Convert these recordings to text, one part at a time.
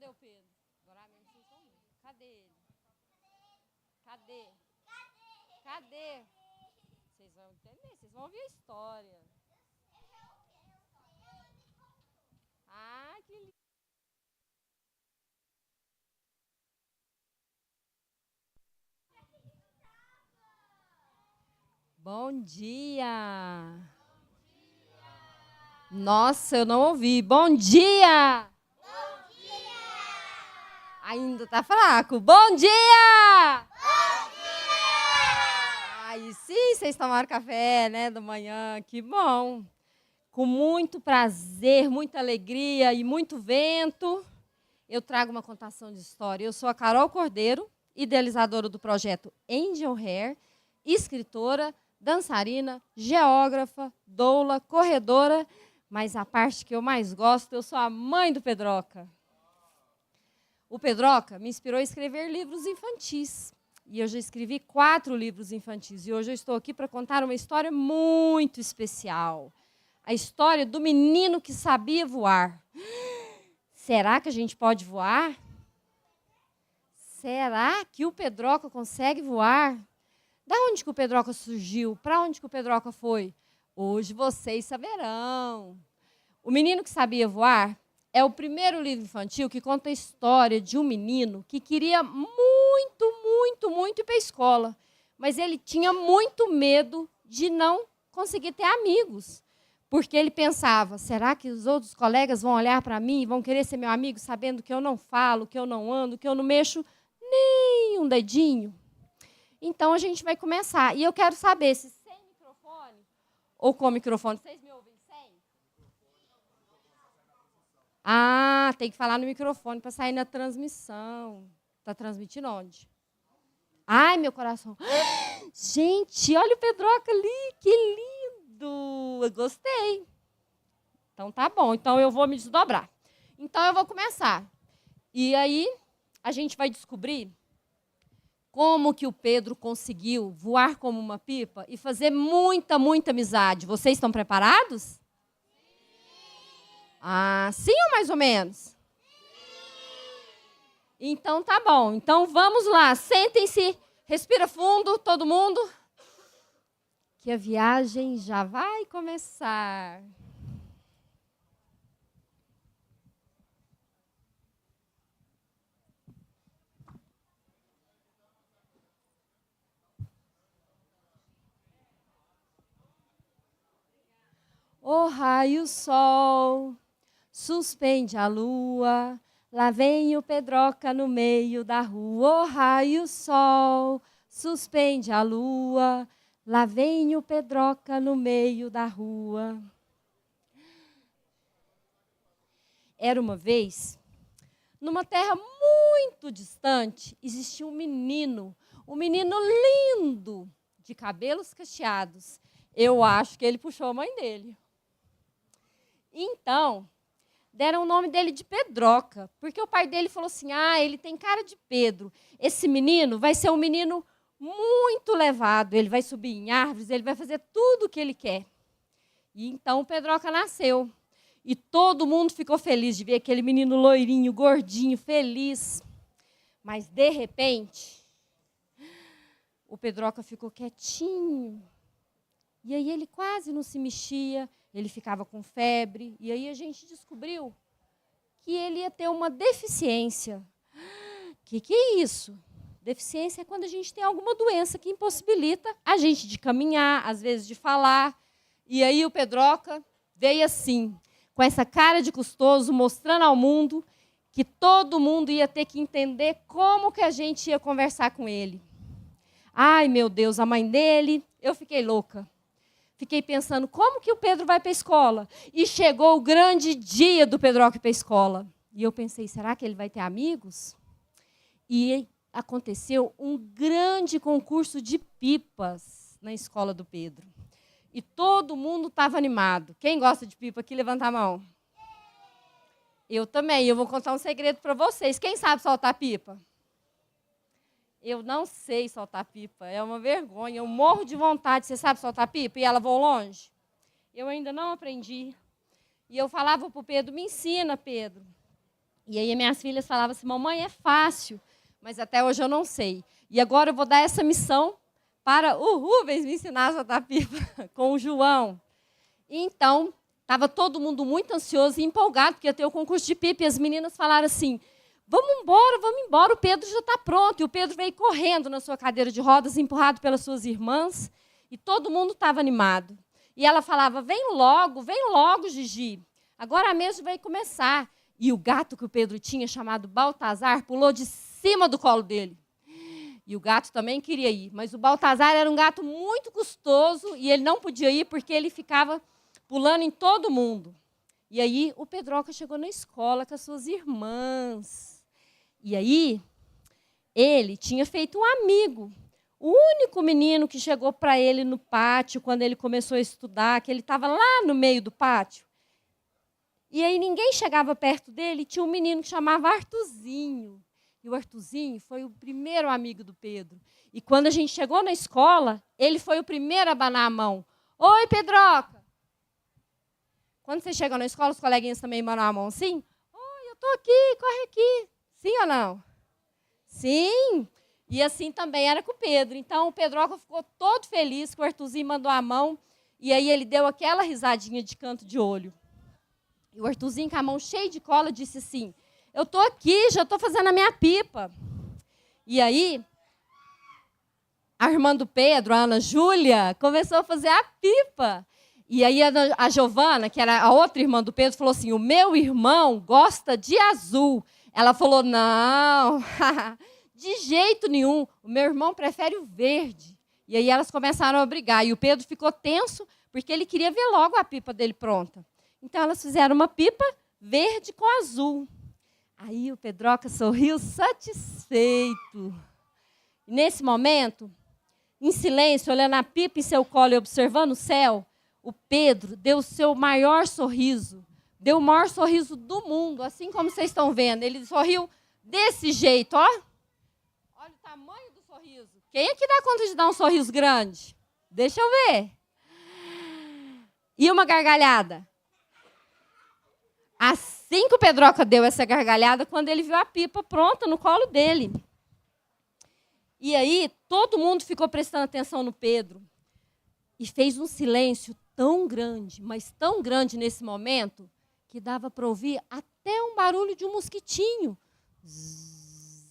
Cadê o Pedro? Agora mesmo vocês vão ver. Cadê ele? Cadê? Cadê? Vocês vão entender, vocês vão ouvir a história. Ah, que lindo. Bom dia. Nossa, eu não ouvi. Bom dia. Ainda tá fraco. Bom dia! Bom dia! Aí sim, vocês tomaram café, né, da manhã. Que bom. Com muito prazer, muita alegria e muito vento, eu trago uma contação de história. Eu sou a Carol Cordeiro, idealizadora do projeto Angel Hair, escritora, dançarina, geógrafa, doula, corredora, mas a parte que eu mais gosto, eu sou a mãe do Pedroca. O Pedroca me inspirou a escrever livros infantis. E eu já escrevi 4 livros infantis. E hoje eu estou aqui para contar uma história muito especial. A história do menino que sabia voar. Será que a gente pode voar? Será que o Pedroca consegue voar? Da onde que o Pedroca surgiu? Para onde que o Pedroca foi? Hoje vocês saberão. O Menino que Sabia Voar é o primeiro livro infantil que conta a história de um menino que queria muito ir para a escola. Mas ele tinha muito medo de não conseguir ter amigos. Porque ele pensava, será que os outros colegas vão olhar para mim e vão querer ser meu amigo sabendo que eu não falo, que eu não ando, que eu não mexo nem um dedinho? Então, a gente vai começar. E eu quero saber se sem microfone ou com microfone. Vocês me ouvem sem? Ah, tem que falar no microfone para sair na transmissão. Está transmitindo onde? Ai, meu coração. Gente, olha o Pedroca ali, que lindo. Eu gostei. Então, tá bom. Então, eu vou me desdobrar. Então, eu vou começar. E aí, a gente vai descobrir como que o Pedro conseguiu voar como uma pipa e fazer muita amizade. Vocês estão preparados? Ah, sim ou mais ou menos? Então, tá bom. Então, vamos lá. Sentem-se, respira fundo, todo mundo. Que a viagem já vai começar. O raio sol suspende a lua, lá vem o Pedroca no meio da rua. O raio sol suspende a lua, lá vem o Pedroca no meio da rua. Era uma vez, numa terra muito distante, existia um menino lindo, de cabelos cacheados. Eu acho que ele puxou a mãe dele. Então, deram o nome dele de Pedroca, porque o pai dele falou assim, ele tem cara de Pedro. Esse menino vai ser um menino muito levado, ele vai subir em árvores, ele vai fazer tudo o que ele quer. E então o Pedroca nasceu. E todo mundo ficou feliz de ver aquele menino loirinho, gordinho, feliz. Mas, de repente, o Pedroca ficou quietinho. E aí ele quase não se mexia, ele ficava com febre. E aí a gente descobriu que ele ia ter uma deficiência. O que é isso? Deficiência é quando a gente tem alguma doença que impossibilita a gente de caminhar, às vezes de falar. E aí o Pedroca veio assim, com essa cara de custoso, mostrando ao mundo que todo mundo ia ter que entender como que a gente ia conversar com ele. Ai, meu Deus, a mãe dele, eu fiquei louca. Fiquei pensando, como que o Pedro vai para a escola? E chegou o grande dia do Pedroca ir para a escola. E eu pensei, será que ele vai ter amigos? E aconteceu um grande concurso de pipas na escola do Pedro. E todo mundo estava animado. Quem gosta de pipa aqui, levanta a mão. Eu também. Eu vou contar um segredo para vocês. Quem sabe soltar pipa? Eu não sei soltar pipa. É uma vergonha. Eu morro de vontade. Você sabe soltar pipa? E ela voa longe? Eu ainda não aprendi. E eu falava para o Pedro, me ensina, Pedro. E aí minhas filhas falavam assim, mamãe, é fácil, mas até hoje eu não sei. E agora eu vou dar essa missão para o Rubens me ensinar a soltar pipa com o João. Então, estava todo mundo muito ansioso e empolgado, porque ia ter o concurso de pipa, e as meninas falaram assim, vamos embora, o Pedro já está pronto. E o Pedro veio correndo na sua cadeira de rodas, empurrado pelas suas irmãs, e todo mundo estava animado. E ela falava, vem logo, Gigi, agora a mesa vai começar. E o gato que o Pedro tinha, chamado Baltazar, pulou de cima do colo dele. E o gato também queria ir, mas o Baltazar era um gato muito custoso, e ele não podia ir porque ele ficava pulando em todo mundo. E aí o Pedroca chegou na escola com as suas irmãs. E aí ele tinha feito um amigo. O único menino que chegou para ele no pátio, quando ele começou a estudar, que ele estava lá no meio do pátio. E aí ninguém chegava perto dele, e tinha um menino que chamava Artuzinho. E o Artuzinho foi o primeiro amigo do Pedro. E quando a gente chegou na escola, ele foi o primeiro a abanar a mão. Oi, Pedroca! Quando você chega na escola, os coleguinhas também abanam a mão assim? Oi, eu estou aqui, corre aqui. Sim ou não? Sim! E assim também era com o Pedro. Então, o Pedroca ficou todo feliz que o Artuzinho mandou a mão. E aí ele deu aquela risadinha de canto de olho. E o Artuzinho, com a mão cheia de cola, disse assim, eu estou aqui, já estou fazendo a minha pipa. E aí, a irmã do Pedro, a Ana Júlia, começou a fazer a pipa. E aí a Giovana, que era a outra irmã do Pedro, falou assim, o meu irmão gosta de azul. Ela falou, não, de jeito nenhum, o meu irmão prefere o verde. E aí elas começaram a brigar. E o Pedro ficou tenso, porque ele queria ver logo a pipa dele pronta. Então elas fizeram uma pipa verde com azul. Aí o Pedroca sorriu satisfeito. E nesse momento, em silêncio, olhando a pipa em seu colo e observando o céu, o Pedro deu o seu maior sorriso. Deu o maior sorriso do mundo, assim como vocês estão vendo. Ele sorriu desse jeito, ó. Olha o tamanho do sorriso. Quem é que dá conta de dar um sorriso grande? Deixa eu ver. E uma gargalhada. Assim que o Pedroca deu essa gargalhada, quando ele viu a pipa pronta no colo dele. E aí, todo mundo ficou prestando atenção no Pedro. E fez um silêncio tão grande, mas tão grande nesse momento, que dava para ouvir até um barulho de um mosquitinho. Zzz.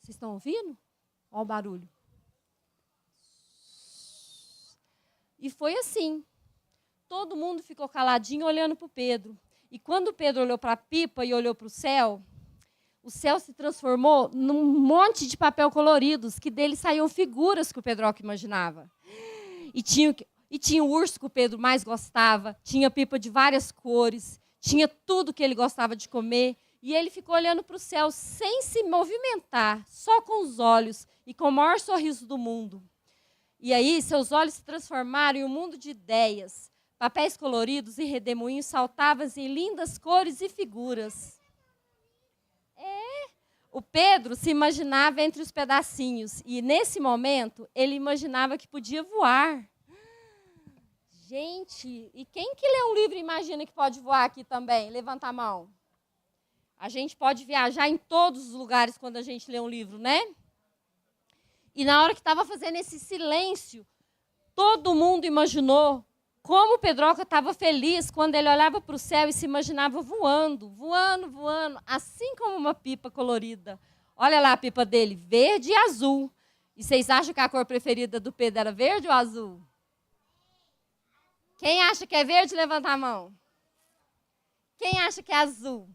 Vocês estão ouvindo? Olha o barulho. E foi assim. Todo mundo ficou caladinho olhando para o Pedro. E quando o Pedro olhou para a pipa e olhou para o céu se transformou num monte de papel coloridos, que dele saíam figuras que o Pedroca imaginava. E tinha o urso que o Pedro mais gostava, tinha pipa de várias cores, tinha tudo que ele gostava de comer. E ele ficou olhando para o céu sem se movimentar, só com os olhos e com o maior sorriso do mundo. E aí seus olhos se transformaram em um mundo de ideias. Papéis coloridos e redemoinhos saltavam em lindas cores e figuras. O Pedro se imaginava entre os pedacinhos. E, nesse momento, ele imaginava que podia voar. Gente, e quem que lê um livro e imagina que pode voar aqui também? Levanta a mão. A gente pode viajar em todos os lugares quando a gente lê um livro, né? E na hora que estava fazendo esse silêncio, todo mundo imaginou como o Pedroca estava feliz quando ele olhava para o céu e se imaginava voando, voando, voando, assim como uma pipa colorida. Olha lá a pipa dele, verde e azul. E vocês acham que a cor preferida do Pedro era verde ou azul? Quem acha que é verde, levanta a mão. Quem acha que é azul?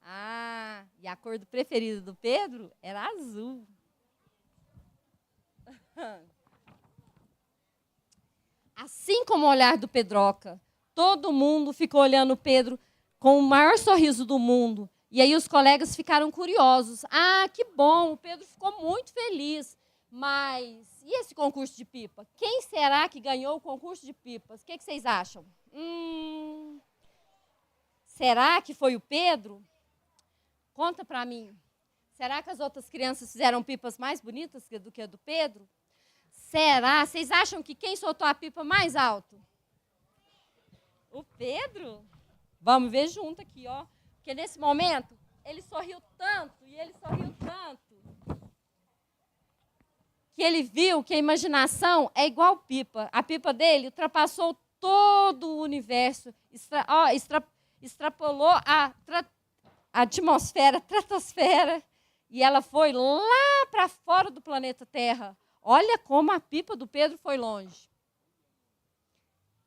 Ah, e a cor preferida do Pedro era azul. Assim como o olhar do Pedroca, todo mundo ficou olhando o Pedro com o maior sorriso do mundo. E aí os colegas ficaram curiosos. Ah, que bom, o Pedro ficou muito feliz. Mas e esse concurso de pipa? Quem será que ganhou o concurso de pipas? O que vocês acham? Será que foi o Pedro? Conta para mim. Será que as outras crianças fizeram pipas mais bonitas do que a do Pedro? Será? Vocês acham que quem soltou a pipa mais alto? O Pedro? Vamos ver junto aqui, ó. Porque nesse momento, ele sorriu tanto, que ele viu que a imaginação é igual pipa. A pipa dele ultrapassou todo o universo, extrapolou a atmosfera, a estratosfera, e ela foi lá para fora do planeta Terra. Olha como a pipa do Pedro foi longe.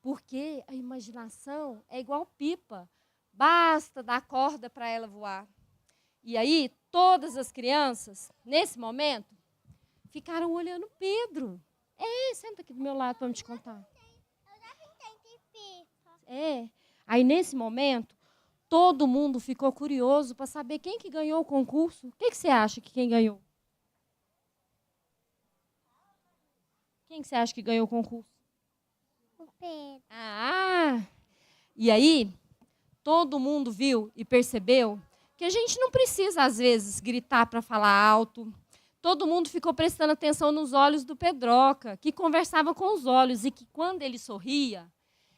Porque a imaginação é igual pipa. Basta dar corda para ela voar. E aí, todas as crianças, nesse momento, ficaram olhando Pedro. Senta aqui do meu lado para me te contar. Eu já pintei de pipa. Aí, nesse momento, todo mundo ficou curioso para saber quem que ganhou o concurso. O que você acha que quem ganhou? Quem que você acha que ganhou o concurso? O Pedro. E aí, todo mundo viu e percebeu que a gente não precisa, às vezes, gritar para falar alto. Todo mundo ficou prestando atenção nos olhos do Pedroca, que conversava com os olhos e que, quando ele sorria,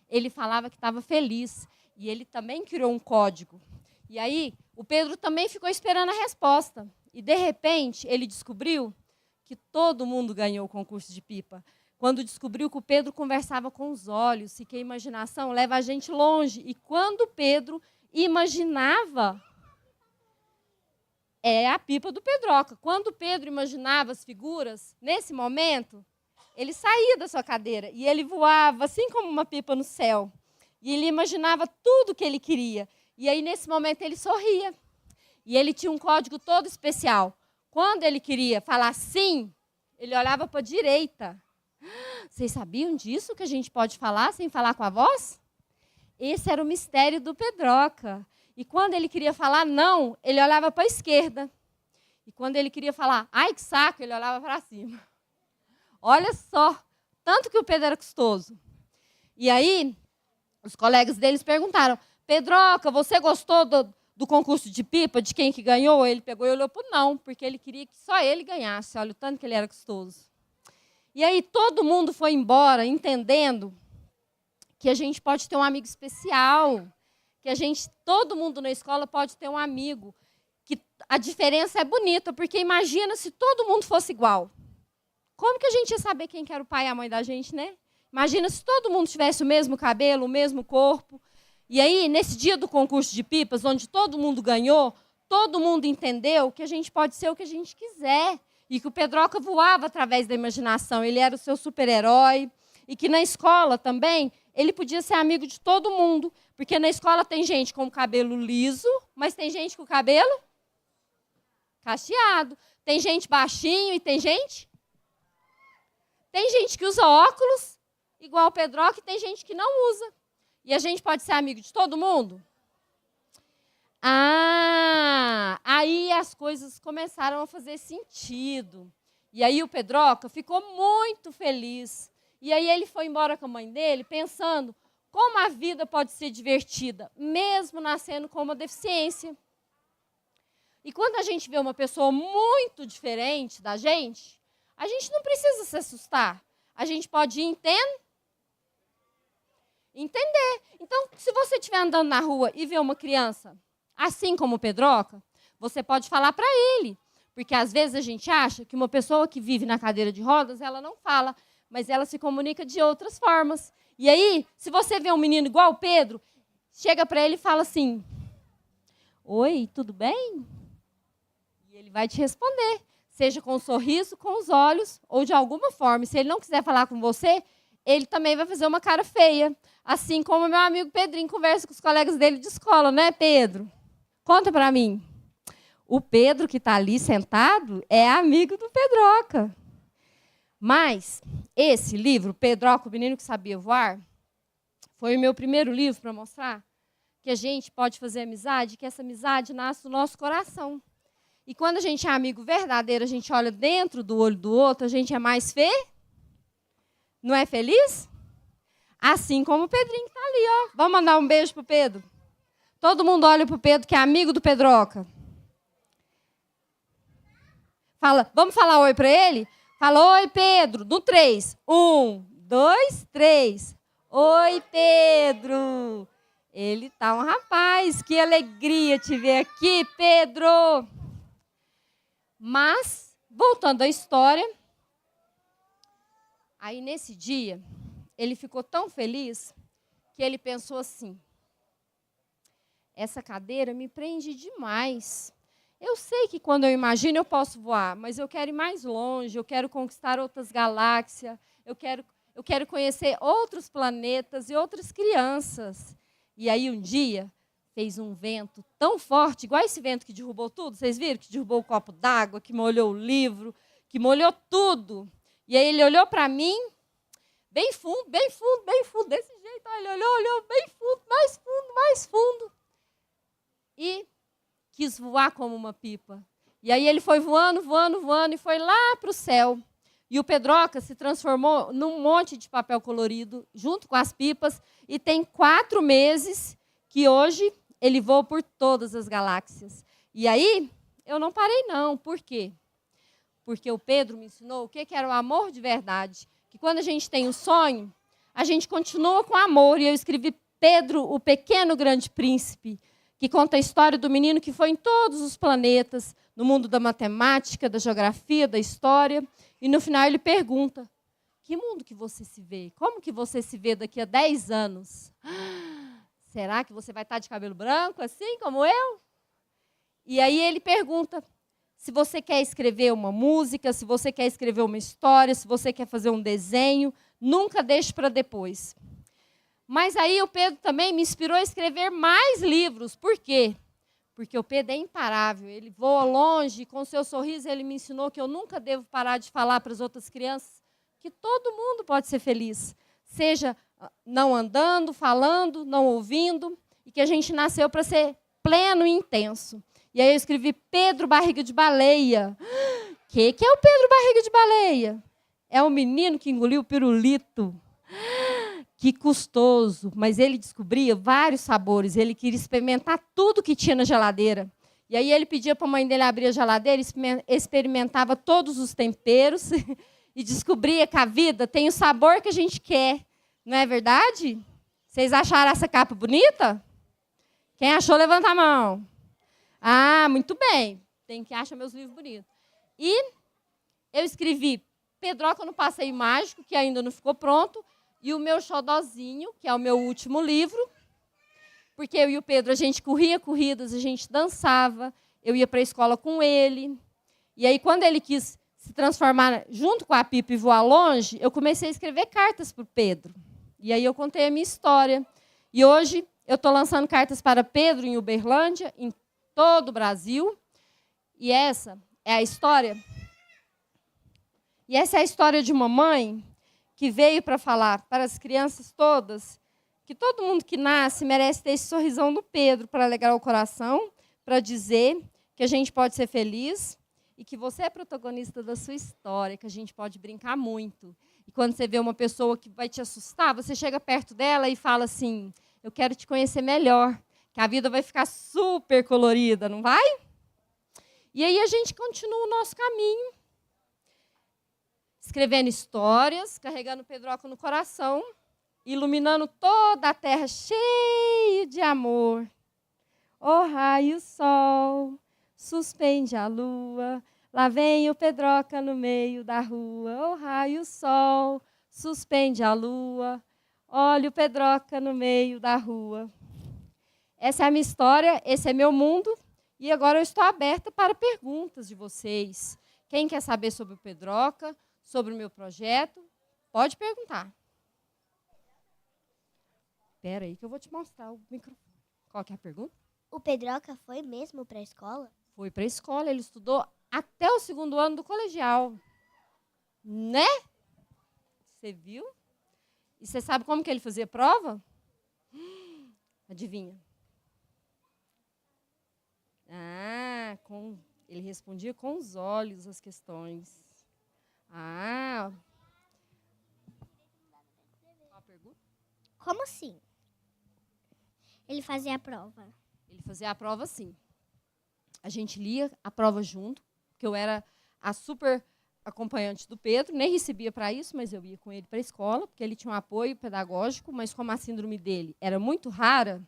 ele falava que estava feliz. E ele também criou um código. E aí, o Pedro também ficou esperando a resposta. E, de repente, ele descobriu que todo mundo ganhou o concurso de pipa. Quando descobriu que o Pedro conversava com os olhos e que a imaginação leva a gente longe. E quando o Pedro imaginava, é a pipa do Pedroca. Quando o Pedro imaginava as figuras, nesse momento, ele saía da sua cadeira e ele voava assim como uma pipa no céu. E ele imaginava tudo o que ele queria. E aí, nesse momento, ele sorria. E ele tinha um código todo especial. Quando ele queria falar sim, ele olhava para a direita. Vocês sabiam disso, que a gente pode falar sem falar com a voz? Esse era o mistério do Pedroca. E quando ele queria falar não, ele olhava para a esquerda. E quando ele queria falar ai, que saco, ele olhava para cima. Olha só, tanto que o Pedro era custoso. E aí, os colegas deles perguntaram, Pedroca, você gostou do concurso de pipa, de quem que ganhou? Ele pegou e olhou para o não, porque ele queria que só ele ganhasse. Olha o tanto que ele era custoso. E aí todo mundo foi embora entendendo que a gente pode ter um amigo especial, que todo mundo na escola pode ter um amigo, que a diferença é bonita, porque imagina se todo mundo fosse igual. Como que a gente ia saber quem que era o pai e a mãe da gente, né? Imagina se todo mundo tivesse o mesmo cabelo, o mesmo corpo. E aí, nesse dia do concurso de pipas, onde todo mundo ganhou, todo mundo entendeu que a gente pode ser o que a gente quiser. E que o Pedroca voava através da imaginação, ele era o seu super-herói. E que na escola também, ele podia ser amigo de todo mundo. Porque na escola tem gente com o cabelo liso, mas tem gente com o cabelo cacheado. Tem gente baixinho e tem gente que usa óculos, igual o Pedroca, e tem gente que não usa. E a gente pode ser amigo de todo mundo? Aí as coisas começaram a fazer sentido. E aí o Pedroca ficou muito feliz. E aí ele foi embora com a mãe dele pensando como a vida pode ser divertida, mesmo nascendo com uma deficiência. E quando a gente vê uma pessoa muito diferente da gente, a gente não precisa se assustar. A gente pode entender. Então, se você estiver andando na rua e ver uma criança assim como o Pedroca, você pode falar para ele. Porque às vezes a gente acha que uma pessoa que vive na cadeira de rodas, ela não fala, mas ela se comunica de outras formas. E aí, se você vê um menino igual o Pedro, chega para ele e fala assim, oi, tudo bem? E ele vai te responder, seja com um sorriso, com os olhos, ou de alguma forma. E se ele não quiser falar com você, ele também vai fazer uma cara feia. Assim como meu amigo Pedrinho conversa com os colegas dele de escola, né, Pedro? Conta para mim. O Pedro que está ali sentado é amigo do Pedroca. Mas esse livro, Pedroca, o Menino que Sabia Voar, foi o meu primeiro livro para mostrar que a gente pode fazer amizade, que essa amizade nasce do nosso coração. E quando a gente é amigo verdadeiro, a gente olha dentro do olho do outro, a gente é mais não é feliz? Assim como o Pedrinho que está ali, ó. Vamos mandar um beijo para o Pedro? Todo mundo olha para o Pedro, que é amigo do Pedroca. Vamos falar oi para ele? Fala, oi, Pedro, no 3. 1, 2, 3. Oi, Pedro. Ele tá um rapaz. Que alegria te ver aqui, Pedro. Mas, voltando à história, aí nesse dia, ele ficou tão feliz que ele pensou assim: essa cadeira me prende demais. Eu sei que quando eu imagino eu posso voar, mas eu quero ir mais longe, eu quero conquistar outras galáxias, eu quero conhecer outros planetas e outras crianças. E aí um dia fez um vento tão forte, igual esse vento que derrubou tudo, vocês viram? Que derrubou o copo d'água, que molhou o livro, que molhou tudo. E aí ele olhou para mim, bem fundo, bem fundo, bem fundo, desse jeito. Ele olhou bem fundo, mais fundo. E quis voar como uma pipa. E aí ele foi voando, voando, voando e foi lá para o céu. E o Pedroca se transformou num monte de papel colorido, junto com as pipas, e tem 4 meses que hoje ele voa por todas as galáxias. E aí, eu não parei não. Por quê? Porque o Pedro me ensinou o que era o amor de verdade. Que quando a gente tem um sonho, a gente continua com amor. E eu escrevi Pedro, o Pequeno Grande Príncipe, que conta a história do menino que foi em todos os planetas, no mundo da matemática, da geografia, da história. E no final ele pergunta: que mundo que você se vê? Como que você se vê daqui a 10 anos? Será que você vai estar de cabelo branco, assim como eu? E aí ele pergunta se você quer escrever uma música, se você quer escrever uma história, se você quer fazer um desenho, nunca deixe para depois. Mas aí o Pedro também me inspirou a escrever mais livros. Por quê? Porque o Pedro é imparável, ele voa longe, com o seu sorriso ele me ensinou que eu nunca devo parar de falar para as outras crianças que todo mundo pode ser feliz, seja não andando, falando, não ouvindo, e que a gente nasceu para ser pleno e intenso. E aí eu escrevi Pedro Barriga de Baleia. O que é o Pedro Barriga de Baleia? É um menino que engoliu pirulito. Que custoso, mas ele descobria vários sabores, ele queria experimentar tudo que tinha na geladeira. E aí ele pedia para a mãe dele abrir a geladeira, experimentava todos os temperos e descobria que a vida tem o sabor que a gente quer. Não é verdade? Vocês acharam essa capa bonita? Quem achou, levanta a mão. Ah, muito bem. Tem que achar meus livros bonitos. E eu escrevi Pedroca no Passeio Mágico, que ainda não ficou pronto, e o meu xodózinho, que é o meu último livro, porque eu e o Pedro, a gente corria corridas, a gente dançava, eu ia para a escola com ele. E aí, quando ele quis se transformar junto com a Pipa e voar longe, eu comecei a escrever cartas para o Pedro. E aí eu contei a minha história. E hoje eu estou lançando cartas para Pedro em Uberlândia, em todo o Brasil. E essa é a história. E essa é a história de uma mãe que veio para falar para as crianças todas que todo mundo que nasce merece ter esse sorrisão do Pedro para alegrar o coração, para dizer que a gente pode ser feliz e que você é protagonista da sua história, que a gente pode brincar muito. E quando você vê uma pessoa que vai te assustar, você chega perto dela e fala assim: eu quero te conhecer melhor, que a vida vai ficar super colorida, não vai? E aí a gente continua o nosso caminho, escrevendo histórias, carregando Pedroca no coração, iluminando toda a terra cheia de amor. Ó raio sol, suspende a lua, lá vem o Pedroca no meio da rua. Ó raio sol, suspende a lua, olha o Pedroca no meio da rua. Essa é a minha história, esse é meu mundo, e agora eu estou aberta para perguntas de vocês. Quem quer saber sobre o Pedroca, sobre o meu projeto, pode perguntar. Espera aí que eu vou te mostrar o microfone. Qual que é a pergunta? O Pedroca foi mesmo para a escola? Foi para a escola, ele estudou até o 2º ano do colegial. Né? Você viu? E você sabe como que ele fazia prova? Adivinha? Ele respondia com os olhos as questões. Qual a pergunta? Como assim? Ele fazia a prova? Ele fazia a prova, sim. A gente lia a prova junto, porque eu era a super acompanhante do Pedro, nem recebia para isso, mas eu ia com ele para a escola, porque ele tinha um apoio pedagógico, mas como a síndrome dele era muito rara,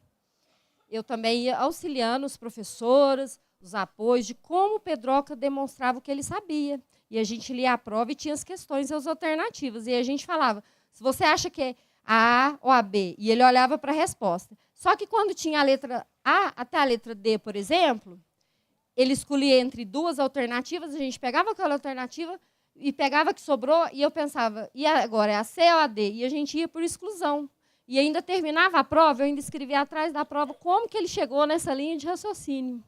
eu também ia auxiliando os professores, os apoios, de como o Pedroca demonstrava o que ele sabia. E a gente lia a prova e tinha as questões e as alternativas. E a gente falava, se você acha que é a A ou a B, e ele olhava para a resposta. Só que quando tinha a letra A até a letra D, por exemplo, ele escolhia entre duas alternativas, a gente pegava aquela alternativa e pegava a que sobrou, e eu pensava, e agora, é a C ou a D? E a gente ia por exclusão. E ainda terminava a prova, eu ainda escrevia atrás da prova como que ele chegou nessa linha de raciocínio.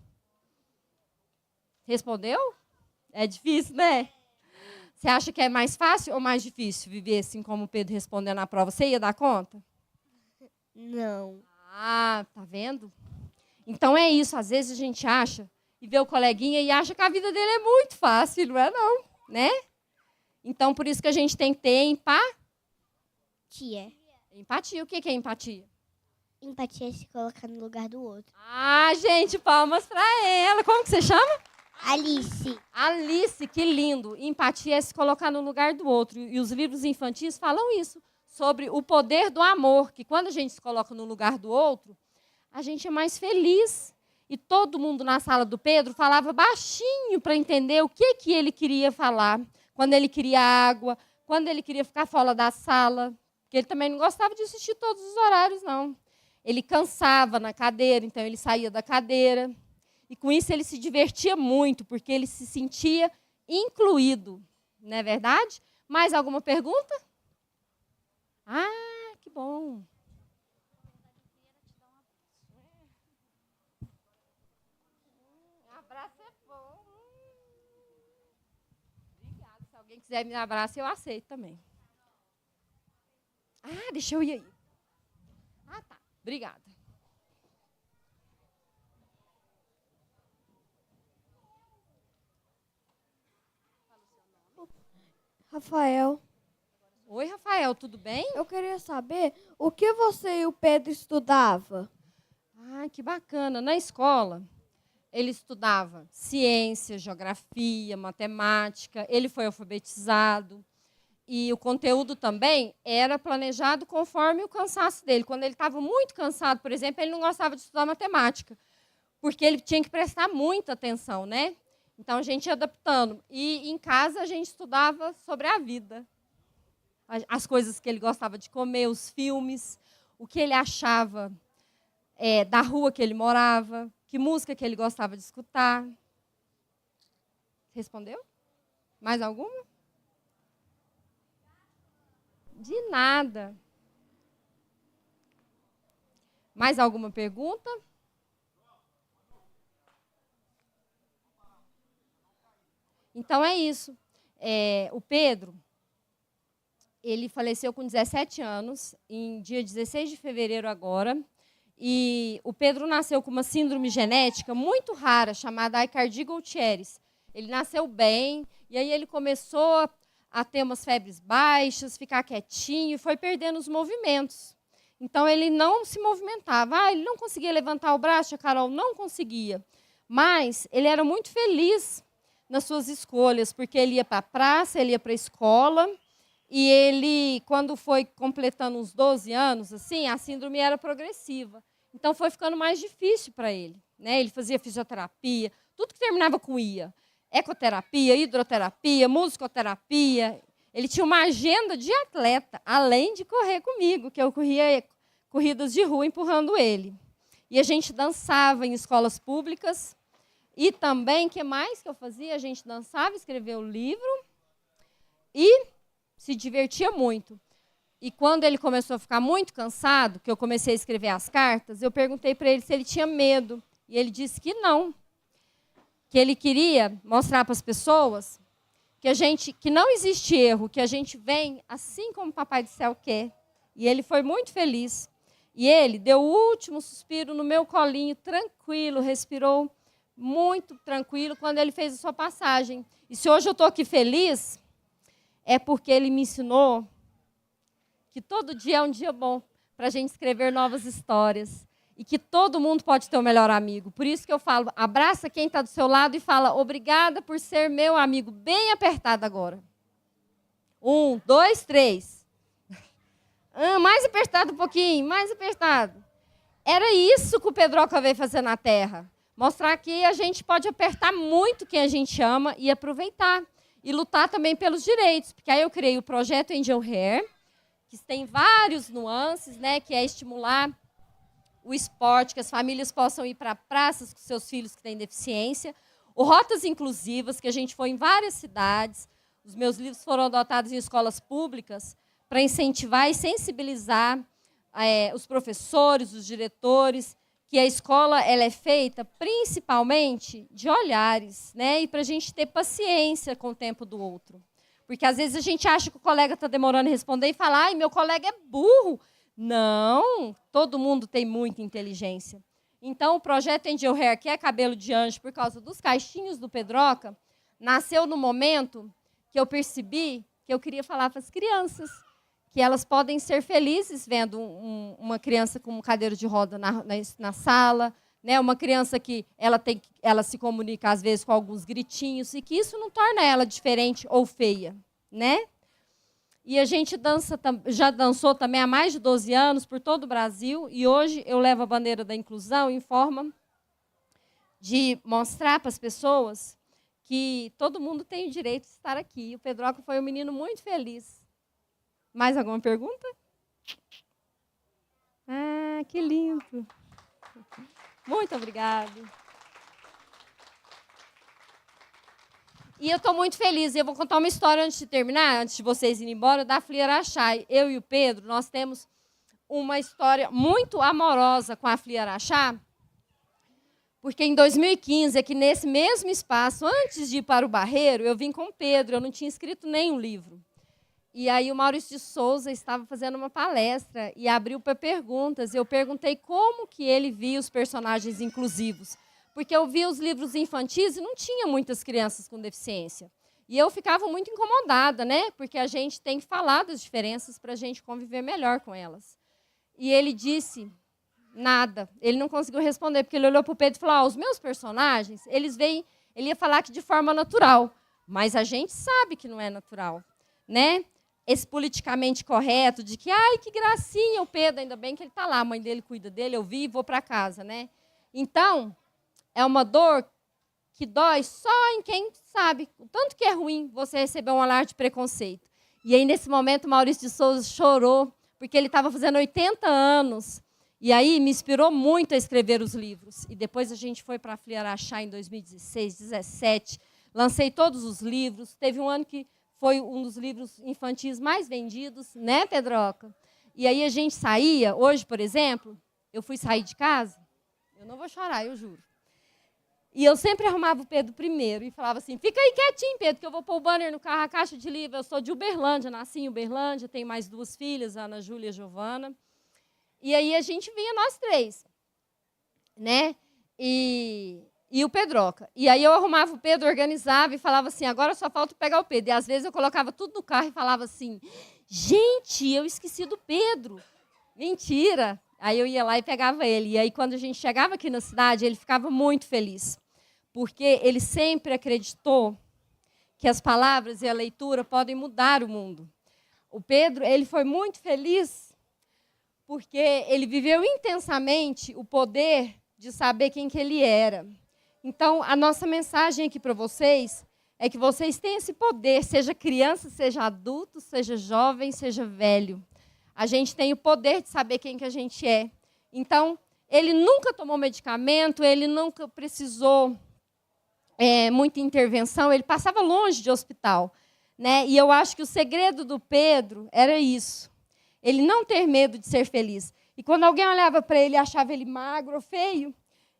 Respondeu? É difícil, né? Você acha que é mais fácil ou mais difícil viver assim como o Pedro respondendo na prova? Você ia dar conta? Não. Ah, tá vendo? Então é isso, às vezes a gente acha e vê o coleguinha e acha que a vida dele é muito fácil, não é não, né? Então por isso que a gente tem que ter Tia. empatia. O que é empatia? Empatia é se colocar no lugar do outro. Ah, gente, palmas para ela. Como que você chama? Alice. Alice, que lindo. Empatia é se colocar no lugar do outro. E os livros infantis falam isso, sobre o poder do amor, que quando a gente se coloca no lugar do outro, a gente é mais feliz. E todo mundo na sala do Pedro falava baixinho para entender o que ele queria falar. Quando ele queria água, quando ele queria ficar fora da sala. Porque ele também não gostava de assistir todos os horários, não. Ele cansava na cadeira, então ele saía da cadeira. E com isso ele se divertia muito, porque ele se sentia incluído. Não é verdade? Mais alguma pergunta? Ah, que bom. Um abraço é bom. Obrigada. Se alguém quiser me abraçar, eu aceito também. Ah, deixa eu ir aí. Ah, tá. Obrigada. Rafael, Oi, Rafael, tudo bem? eu queria saber o que você e o Pedro estudavam. Ah, que bacana. Na escola, ele estudava ciência, geografia, matemática, ele foi alfabetizado. E o conteúdo também era planejado conforme o cansaço dele. Quando ele estava muito cansado, por exemplo, ele não gostava de estudar matemática, porque ele tinha que prestar muita atenção, né? Então, a gente ia adaptando. E em casa, a gente estudava sobre a vida. As coisas que ele gostava de comer, os filmes, o que ele achava da rua que ele morava, que música que ele gostava de escutar. Respondeu? Mais alguma? De nada. Mais alguma pergunta? Então é isso. O Pedro, ele faleceu com 17 anos, em dia 16 de fevereiro agora. E o Pedro nasceu com uma síndrome genética muito rara, chamada Aicardi-Goutieres. Ele nasceu bem, e aí ele começou a ter umas febres baixas, ficar quietinho, e foi perdendo os movimentos. Então, ele não se movimentava. Ele não conseguia levantar o braço, a Carol não conseguia. Mas ele era muito feliz nas suas escolhas, porque ele ia para a praça, ele ia para a escola, e ele, quando foi completando uns 12 anos, assim, a síndrome era progressiva. Então, foi ficando mais difícil para ele, né? Ele fazia fisioterapia, tudo que terminava com ia. Ecoterapia, hidroterapia, musicoterapia. Ele tinha uma agenda de atleta, além de correr comigo, que eu corria corridas de rua empurrando ele. E a gente dançava em escolas públicas. E também, o que mais que eu fazia? A gente dançava, escrevia o livro e se divertia muito. E quando ele começou a ficar muito cansado, que eu comecei a escrever as cartas, eu perguntei para ele se ele tinha medo. E ele disse que não. Que ele queria mostrar para as pessoas que não existe erro, que a gente vem assim como o Papai do Céu quer. E ele foi muito feliz. E ele deu o último suspiro no meu colinho, tranquilo, respirou muito tranquilo quando ele fez a sua passagem. E se hoje eu estou aqui feliz, é porque ele me ensinou que todo dia é um dia bom para a gente escrever novas histórias. E que todo mundo pode ter um melhor amigo. Por isso que eu falo, abraça quem está do seu lado e fala, obrigada por ser meu amigo. Bem apertado agora. 1, 2, 3. Mais apertado um pouquinho, mais apertado. era isso que o Pedroca veio fazer na Terra. Mostrar que a gente pode apertar muito quem a gente ama e aproveitar. E lutar também pelos direitos. Porque aí eu criei o projeto Angel Hair, que tem vários nuances, né, que é estimular o esporte, que as famílias possam ir para praças com seus filhos que têm deficiência. O Rotas Inclusivas, que a gente foi em várias cidades. Os meus livros foram adotados em escolas públicas para incentivar e sensibilizar os professores, os diretores, que a escola ela é feita principalmente de olhares, né? E para a gente ter paciência com o tempo do outro. Porque, às vezes, a gente acha que o colega está demorando a responder e fala, ai, meu colega é burro. Não, todo mundo tem muita inteligência. Então, o projeto Angel Hair, que é cabelo de anjo por causa dos caixinhos do Pedroca, nasceu no momento que eu percebi que eu queria falar para as crianças, que elas podem ser felizes vendo uma criança com cadeira de roda na sala, né? Uma criança que ela se comunica, às vezes, com alguns gritinhos, e que isso não torna ela diferente ou feia, né? E a gente já dançou também há mais de 12 anos por todo o Brasil, e hoje eu levo a bandeira da inclusão em forma de mostrar para as pessoas que todo mundo tem o direito de estar aqui. E o Pedroca foi um menino muito feliz. Mais alguma pergunta? Ah, que lindo. Muito obrigada. E eu estou muito feliz. Eu vou contar uma história antes de terminar, antes de vocês irem embora, da Flia Araxá. Eu e o Pedro, nós temos uma história muito amorosa com a Flia Araxá, porque em 2015, aqui nesse mesmo espaço, antes de ir para o Barreiro, eu vim com o Pedro, eu não tinha escrito nenhum livro. E aí o Maurício de Souza estava fazendo uma palestra e abriu para perguntas. Eu perguntei como que ele via os personagens inclusivos. Porque eu via os livros infantis e não tinha muitas crianças com deficiência. E eu ficava muito incomodada, né? Porque a gente tem que falar das diferenças para a gente conviver melhor com elas. E ele disse nada. Ele não conseguiu responder, porque ele olhou para o Pedro e falou, os meus personagens, eles veem, ele ia falar que de forma natural. Mas a gente sabe que não é natural, né? Esse politicamente correto de que, ai, que gracinha, o Pedro, ainda bem que ele está lá, a mãe dele cuida dele, eu vi e vou para casa, né? Então, é uma dor que dói só em quem sabe o tanto que é ruim você receber um olhar de preconceito. E aí, nesse momento, o Maurício de Souza chorou, porque ele estava fazendo 80 anos. E aí, me inspirou muito a escrever os livros. E depois a gente foi para a Flia Araxá em 2016, 2017. Lancei todos os livros. Teve um ano que foi um dos livros infantis mais vendidos, né, Pedroca? E aí a gente saía, hoje, por exemplo, eu fui sair de casa, eu não vou chorar, eu juro. E eu sempre arrumava o Pedro primeiro e falava assim, fica aí quietinho, Pedro, que eu vou pôr o banner no carro, a caixa de livro. Eu sou de Uberlândia, nasci em Uberlândia, tenho mais 2 filhas, Ana Júlia e Giovana. E aí a gente vinha nós 3, né? E o Pedroca. E aí eu arrumava o Pedro, organizava e falava assim, agora só falta pegar o Pedro. E às vezes eu colocava tudo no carro e falava assim, gente, eu esqueci do Pedro. Mentira. Aí eu ia lá e pegava ele. E aí quando a gente chegava aqui na cidade, ele ficava muito feliz. Porque ele sempre acreditou que as palavras e a leitura podem mudar o mundo. O Pedro, ele foi muito feliz porque ele viveu intensamente o poder de saber quem que ele era. Então, a nossa mensagem aqui para vocês é que vocês têm esse poder, seja criança, seja adulto, seja jovem, seja velho. A gente tem o poder de saber quem que a gente é. Então, ele nunca tomou medicamento, ele nunca precisou muita intervenção, ele passava longe de hospital, né? E eu acho que o segredo do Pedro era isso, ele não ter medo de ser feliz. E quando alguém olhava para ele e achava ele magro ou feio,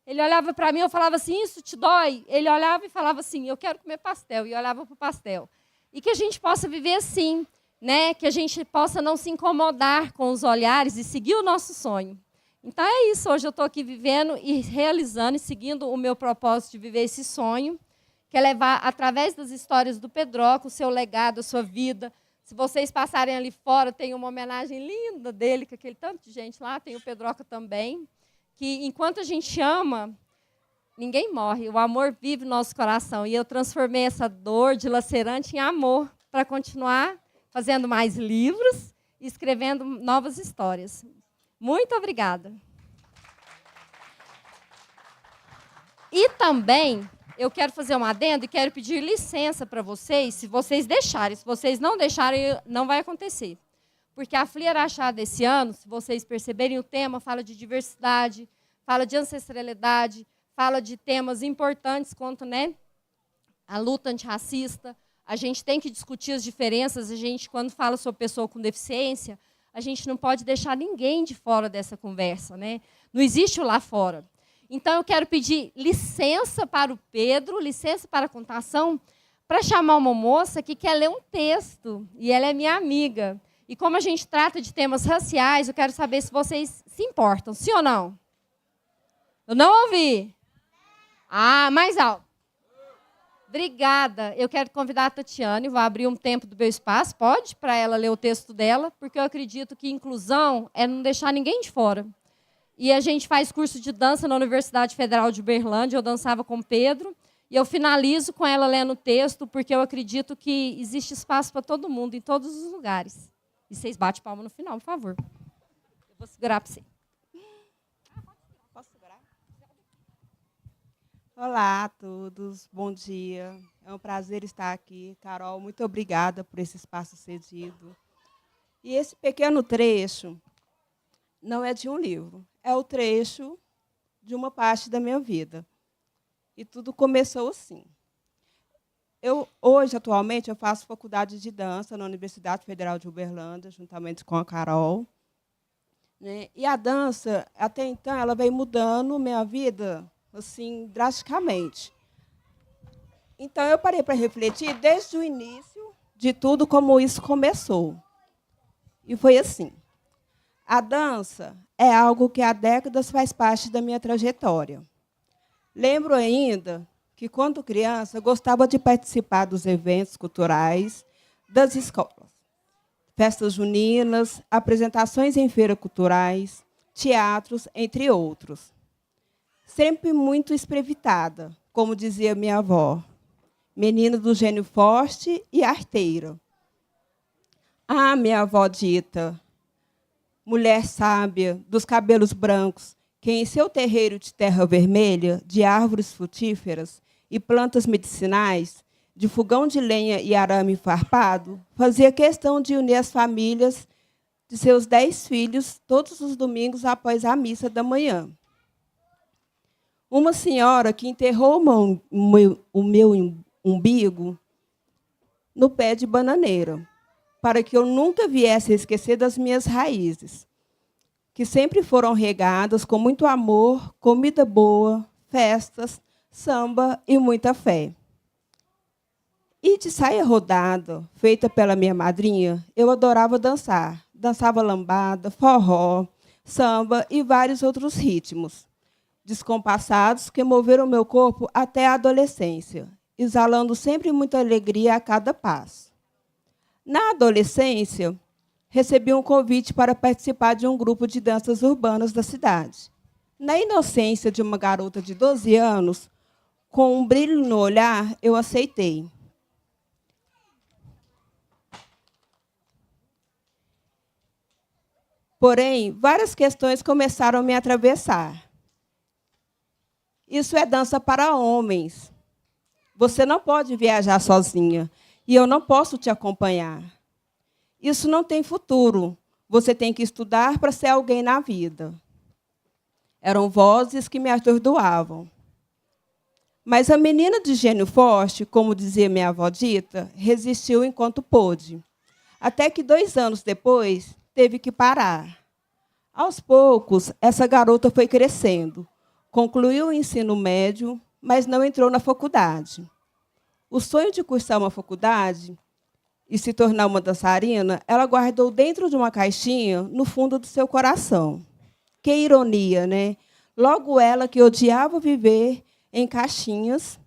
ele olhava para mim e eu falava assim, isso te dói? Ele olhava e falava assim, eu quero comer pastel. E olhava para o pastel. E que a gente possa viver assim, né? Que a gente possa não se incomodar com os olhares e seguir o nosso sonho. Então é isso, hoje eu estou aqui vivendo e realizando e seguindo o meu propósito de viver esse sonho, que é levar, através das histórias do Pedroca, o seu legado, a sua vida. Se vocês passarem ali fora, tem uma homenagem linda dele, com aquele tanto de gente lá, tem o Pedroca também. Que enquanto a gente ama, ninguém morre. O amor vive no nosso coração. E eu transformei essa dor dilacerante em amor para continuar fazendo mais livros e escrevendo novas histórias. Muito obrigada. E também eu quero fazer um adendo e quero pedir licença para vocês, se vocês deixarem. Se vocês não deixarem, não vai acontecer. Porque a FLI Araxá desse ano, se vocês perceberem o tema, fala de diversidade, fala de ancestralidade, fala de temas importantes quanto, né, a luta antirracista. A gente tem que discutir as diferenças. A gente, quando fala sobre pessoa com deficiência, a gente não pode deixar ninguém de fora dessa conversa, né? Não existe o lá fora. Então, eu quero pedir licença para o Pedro, licença para a contação, para chamar uma moça que quer ler um texto. E ela é minha amiga. E como a gente trata de temas raciais, eu quero saber se vocês se importam. Sim ou não? Eu não ouvi. Ah, mais alto. Obrigada. Eu quero convidar a Tatiane, vou abrir um tempo do meu espaço, pode? Para ela ler o texto dela, porque eu acredito que inclusão é não deixar ninguém de fora. E a gente faz curso de dança na Universidade Federal de Uberlândia, eu dançava com o Pedro, e eu finalizo com ela lendo o texto, porque eu acredito que existe espaço para todo mundo, em todos os lugares. E vocês batem palma no final, por favor. Eu vou segurar para você. Posso segurar? Olá a todos, bom dia. É um prazer estar aqui. Carol, muito obrigada por esse espaço cedido. E esse pequeno trecho não é de um livro, é o trecho de uma parte da minha vida. E tudo começou assim. Hoje, atualmente, eu faço faculdade de dança na Universidade Federal de Uberlândia, juntamente com a Carol. Né? E a dança, até então, ela veio mudando minha vida assim, drasticamente. Então, eu parei para refletir desde o início de tudo como isso começou. E foi assim. A dança é algo que há décadas faz parte da minha trajetória. Lembro ainda que, quando criança, gostava de participar dos eventos culturais das escolas. Festas juninas, apresentações em feiras culturais, teatros, entre outros. Sempre muito esprevitada, como dizia minha avó. Menina do gênio forte e arteira. Ah, minha avó dita, mulher sábia, dos cabelos brancos, que em seu terreiro de terra vermelha, de árvores frutíferas e plantas medicinais, de fogão de lenha e arame farpado, fazia questão de unir as famílias de seus 10 filhos todos os domingos após a missa da manhã. Uma senhora que enterrou o meu umbigo no pé de bananeira, para que eu nunca viesse a esquecer das minhas raízes, que sempre foram regadas com muito amor, comida boa, festas, samba e muita fé. E de saia rodada, feita pela minha madrinha, eu adorava dançar. Dançava lambada, forró, samba e vários outros ritmos descompassados que moveram meu corpo até a adolescência, exalando sempre muita alegria a cada passo. Na adolescência, recebi um convite para participar de um grupo de danças urbanas da cidade. Na inocência de uma garota de 12 anos, com um brilho no olhar, eu aceitei. Porém, várias questões começaram a me atravessar. Isso é dança para homens. Você não pode viajar sozinha e eu não posso te acompanhar. Isso não tem futuro. Você tem que estudar para ser alguém na vida. Eram vozes que me atordoavam. Mas a menina de gênio forte, como dizia minha avó dita, resistiu enquanto pôde. Até que 2 anos depois, teve que parar. Aos poucos, essa garota foi crescendo. Concluiu o ensino médio, mas não entrou na faculdade. O sonho de cursar uma faculdade e se tornar uma dançarina, ela guardou dentro de uma caixinha no fundo do seu coração. Que ironia, né? Logo ela que odiava viver em caixinhas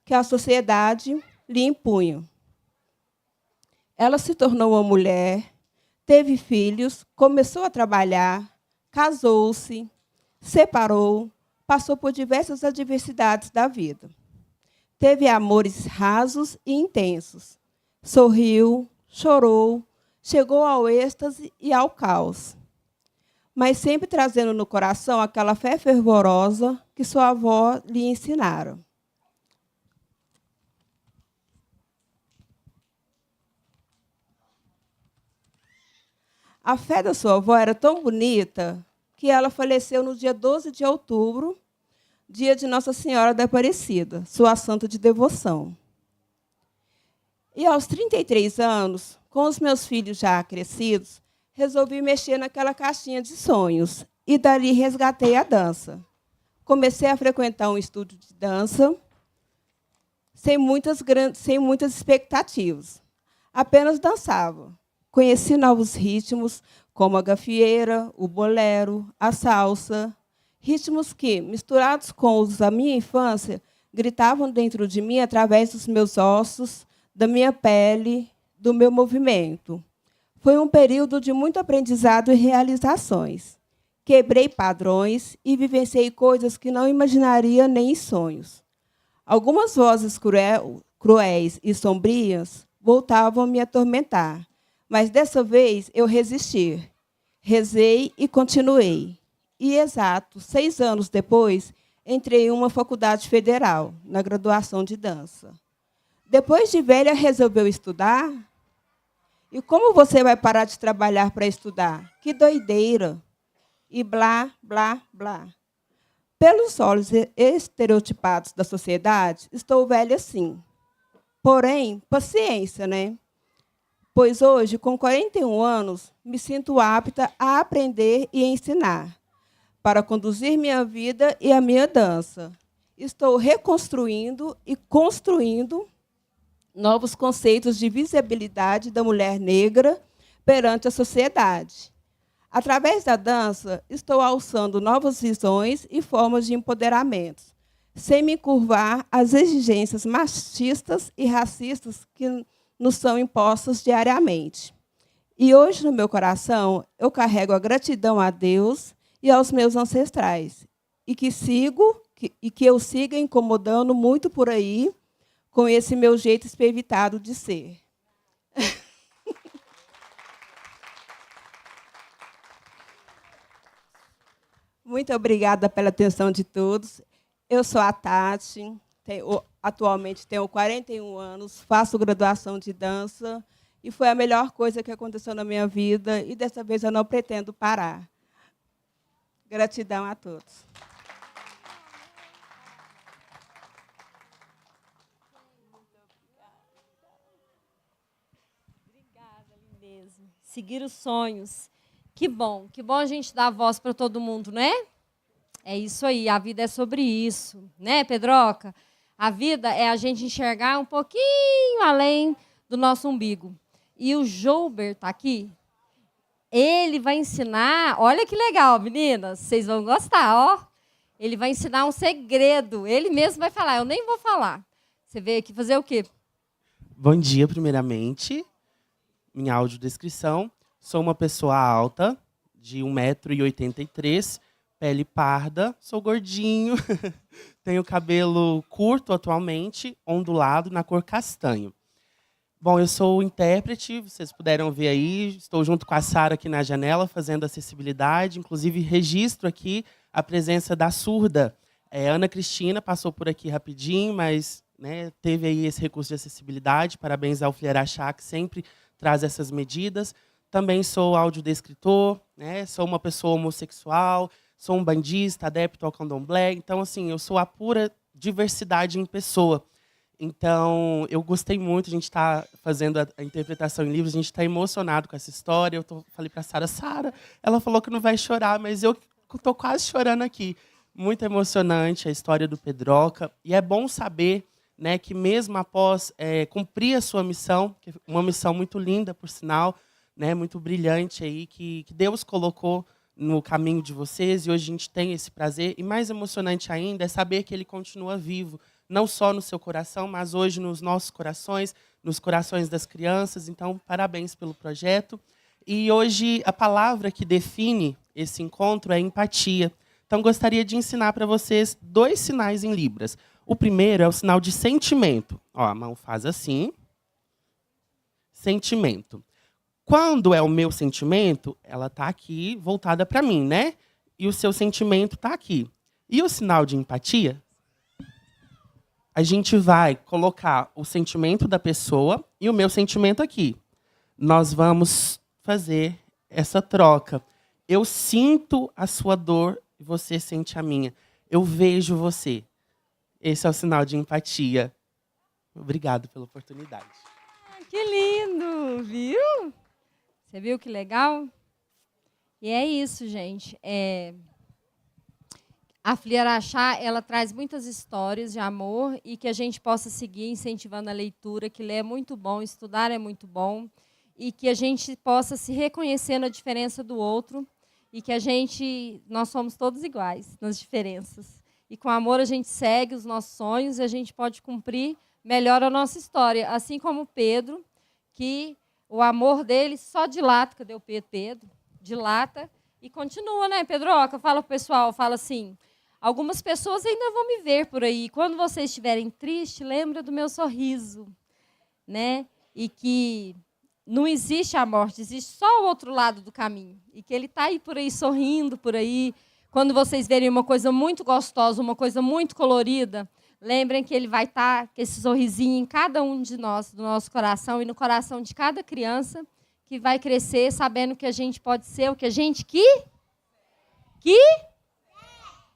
que a sociedade lhe impunha. Ela se tornou uma mulher, teve filhos, começou a trabalhar, casou-se, separou, passou por diversas adversidades da vida. Teve amores rasos e intensos. Sorriu, chorou, chegou ao êxtase e ao caos. mas sempre trazendo no coração aquela fé fervorosa que sua avó lhe ensinara. A fé da sua avó era tão bonita que ela faleceu no dia 12 de outubro, dia de Nossa Senhora da Aparecida, sua santa de devoção. E aos 33 anos, com os meus filhos já crescidos, resolvi mexer naquela caixinha de sonhos e dali resgatei a dança. Comecei a frequentar um estúdio de dança sem muitas expectativas. Apenas dançava. Conheci novos ritmos, como a gafieira, o bolero, a salsa, ritmos que, misturados com os da minha infância, gritavam dentro de mim através dos meus ossos, da minha pele, do meu movimento. Foi um período de muito aprendizado e realizações. Quebrei padrões e vivenciei coisas que não imaginaria nem em sonhos. Algumas vozes cruéis e sombrias voltavam a me atormentar, mas dessa vez eu resisti. Rezei e continuei. E, exato 6 anos depois, entrei em uma faculdade federal, na graduação de dança. Depois de velha, resolveu estudar? E como você vai parar de trabalhar para estudar? Que doideira! E blá, blá, blá. Pelos olhos estereotipados da sociedade, estou velha sim. Porém, paciência, né? Pois hoje, com 41 anos, me sinto apta a aprender e ensinar, para conduzir minha vida e a minha dança. Estou reconstruindo e construindo novos conceitos de visibilidade da mulher negra perante a sociedade. Através da dança, estou alçando novas visões e formas de empoderamento, sem me curvar às exigências machistas e racistas que nos são impostas diariamente. E hoje, no meu coração, eu carrego a gratidão a Deus e aos meus ancestrais, e que eu siga incomodando muito por aí com esse meu jeito espevitado de ser. Muito obrigada pela atenção de todos. Eu sou a Tati, atualmente tenho 41 anos, faço graduação de dança, e foi a melhor coisa que aconteceu na minha vida, e dessa vez eu não pretendo parar. Gratidão a todos. Obrigada, lindeza. Seguir os sonhos. Que bom a gente dar voz para todo mundo, né? É isso aí, a vida é sobre isso, né, Pedroca? A vida é a gente enxergar um pouquinho além do nosso umbigo. E o Joubert está aqui. Ele vai ensinar, olha que legal, meninas, vocês vão gostar, ó. Ele vai ensinar um segredo, ele mesmo vai falar, eu nem vou falar. Você veio aqui fazer o quê? Bom dia, primeiramente. Minha audiodescrição. Sou uma pessoa alta, de 1,83 m, pele parda, sou gordinho, tenho cabelo curto atualmente, ondulado, na cor castanho. Bom, eu sou intérprete, vocês puderam ver aí, estou junto com a Sara aqui na janela, fazendo acessibilidade, inclusive registro aqui a presença da surda. Ana Cristina passou por aqui rapidinho, mas né, teve aí esse recurso de acessibilidade, parabéns ao Flerachá, que sempre traz essas medidas. Também sou audiodescritor, né, sou uma pessoa homossexual, sou um bandista, adepto ao candomblé. Então, assim, eu sou a pura diversidade em pessoa. Então, eu gostei muito, a gente está fazendo a interpretação em livros, a gente está emocionado com essa história. Falei para a Sara, ela falou que não vai chorar, mas eu estou quase chorando aqui. Muito emocionante a história do Pedroca. E é bom saber, né, que mesmo após cumprir a sua missão, que é uma missão muito linda, por sinal, né, muito brilhante, aí, que Deus colocou no caminho de vocês, e hoje a gente tem esse prazer. E mais emocionante ainda é saber que ele continua vivo, não só no seu coração, mas hoje nos nossos corações, nos corações das crianças. Então, parabéns pelo projeto. E hoje a palavra que define esse encontro é empatia. Então, gostaria de ensinar para vocês 2 sinais em Libras. O primeiro é o sinal de sentimento. Ó, a mão faz assim. Sentimento. Quando é o meu sentimento, ela está aqui voltada para mim, né? E o seu sentimento está aqui. E o sinal de empatia, a gente vai colocar o sentimento da pessoa e o meu sentimento aqui. Nós vamos fazer essa troca. Eu sinto a sua dor e você sente a minha. Eu vejo você. Esse é o sinal de empatia. Obrigado pela oportunidade. Que lindo, viu? Você viu que legal? E é isso, gente. A Fli Araxá, ela traz muitas histórias de amor e que a gente possa seguir incentivando a leitura, que ler é muito bom, estudar é muito bom, e que a gente possa se reconhecer na diferença do outro e que nós somos todos iguais nas diferenças. E com amor a gente segue os nossos sonhos e a gente pode cumprir melhor a nossa história. Assim como Pedro, que o amor dele só dilata. Cadê o Pedro? Dilata e continua, né, Pedroca? Fala pro pessoal, fala assim, algumas pessoas ainda vão me ver por aí. Quando vocês estiverem tristes, lembra do meu sorriso, né? E que não existe a morte, existe só o outro lado do caminho. E que ele está aí por aí, sorrindo por aí. Quando vocês verem uma coisa muito gostosa, uma coisa muito colorida, lembrem que ele vai estar com esse sorrisinho em cada um de nós, do nosso coração e no coração de cada criança que vai crescer sabendo que a gente pode ser o que a gente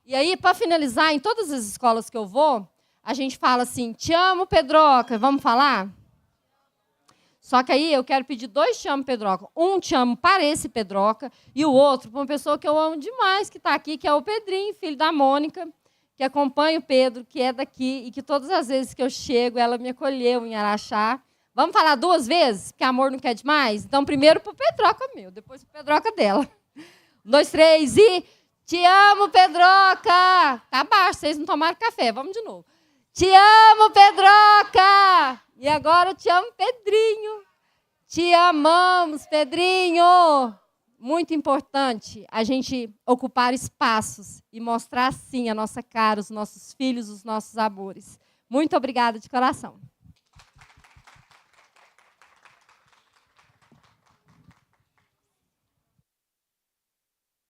E aí, para finalizar, em todas as escolas que eu vou, a gente fala assim, te amo, Pedroca, vamos falar? Só que aí eu quero pedir 2 te amo, Pedroca. Um te amo para esse Pedroca e o outro para uma pessoa que eu amo demais, que está aqui, que é o Pedrinho, filho da Mônica, que acompanha o Pedro, que é daqui, e que todas as vezes que eu chego, ela me acolheu em Araxá. Vamos falar 2 vezes? Porque amor não quer demais? Então, primeiro para o Pedroca meu, depois para o Pedroca dela. 1, 2, 3 e... Te amo, Pedroca! Tá baixo, vocês não tomaram café. Vamos de novo. Te amo, Pedroca! E agora eu te amo, Pedrinho. Te amamos, Pedrinho! Muito importante a gente ocupar espaços e mostrar, sim, a nossa cara, os nossos filhos, os nossos amores. Muito obrigada de coração.